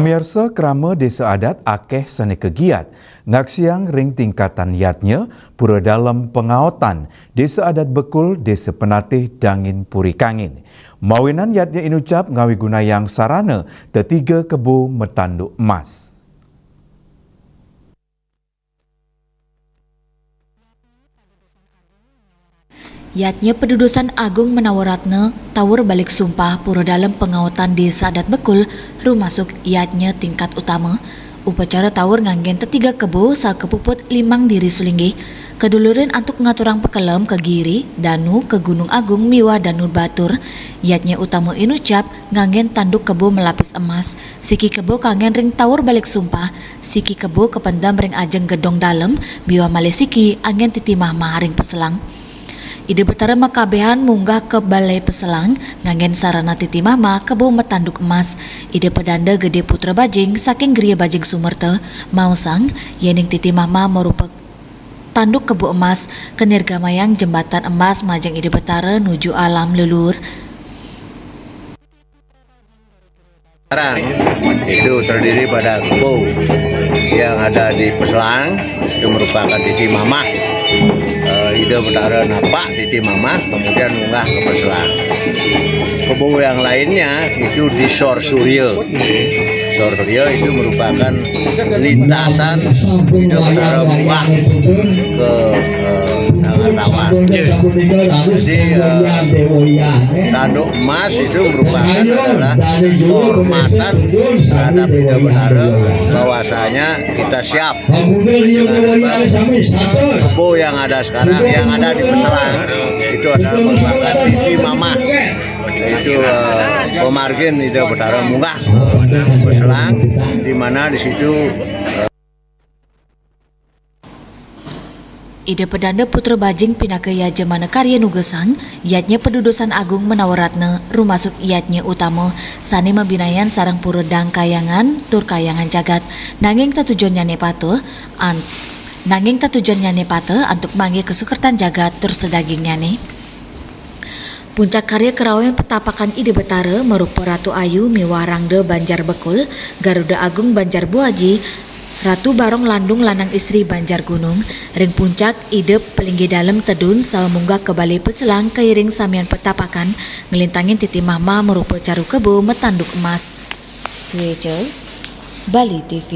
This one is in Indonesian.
Pemirsa kerama desa adat akeh sane kegiat ngaksiang ring tingkatan yatnya pura dalam pengaotan desa adat Bekul desa Penatih Dangin Puri Kangin. Mawinan yatnya inucap ngawi gunayang sarana tetiga kebo metanduk emas. Yatnya Pedudusan Agung Menawaratna tawur balik sumpah pura dalam pengaotan desa adat Bekul rumasuk yatnya tingkat utama. Upacara tawur nganggen tetiga kebo sa kepuput limang diri sulinggi. Keduluran antuk ngaturang pekelem ke Giri, Danu, ke Gunung Agung miwah Danu Batur. Yatnya utama inucap nganggen tanduk kebo melapis emas. Siki kebo kangen ring tawur balik sumpah. Siki kebo kependam ring ajeng gedong dalem miwah malesiki anggen titimah maring peselang. Ide betara makabehan munggah ke balai peselang nganggen sarana titi mama kebo metanduk emas. Ide pedanda gede putra bajing saking geria bajing sumerta mau sang yening titi mama merupa tanduk kebo emas kenirgamayang jembatan emas majeng ide betara nuju alam leluhur. Sekarang itu terdiri pada kebo yang ada di Peselang, itu merupakan titi mama. Ide betara napak titi mama, kemudian munggah ke Peselang. Kebo yang lainnya itu di Sor Surya. Sor Surya itu merupakan lintasan ide betara munggah ke Nangatawan. Jadi tanduk emas itu merupakan adalah kehormatan terhadap ide betara bahwasanya kita siap. Kebo yang ada sekarang, yang ada di Peselang itu adalah merupakan titi mama. Itu pemargin ide betara munggah Peselang, di mana di situ Ide pedanda putra bajing pinake yajemana karya nugesang, yatnya Pedudusan Agung Menawaratna rumasuk yatnya utama sane mabinayan sarang pura dang kayangan tur kayangan jagat nanging tatujuannya nepate antuk mangge kesukertan jagat tur sedagingnya nih. Puncak karya kerawen petapakan ide betara merupa Ratu Ayu miwah Rangde Banjar Bekul, Garuda Agung Banjar Buaji, Ratu Barong Landung lanang istri Banjar Gunung. Ring puncak ide pelinggi dalam tedun saha munggah ke balai Peselang keiring samian petapakan ngelintangin titi mama merupa caru kebo metanduk emas. Swece Bali TV.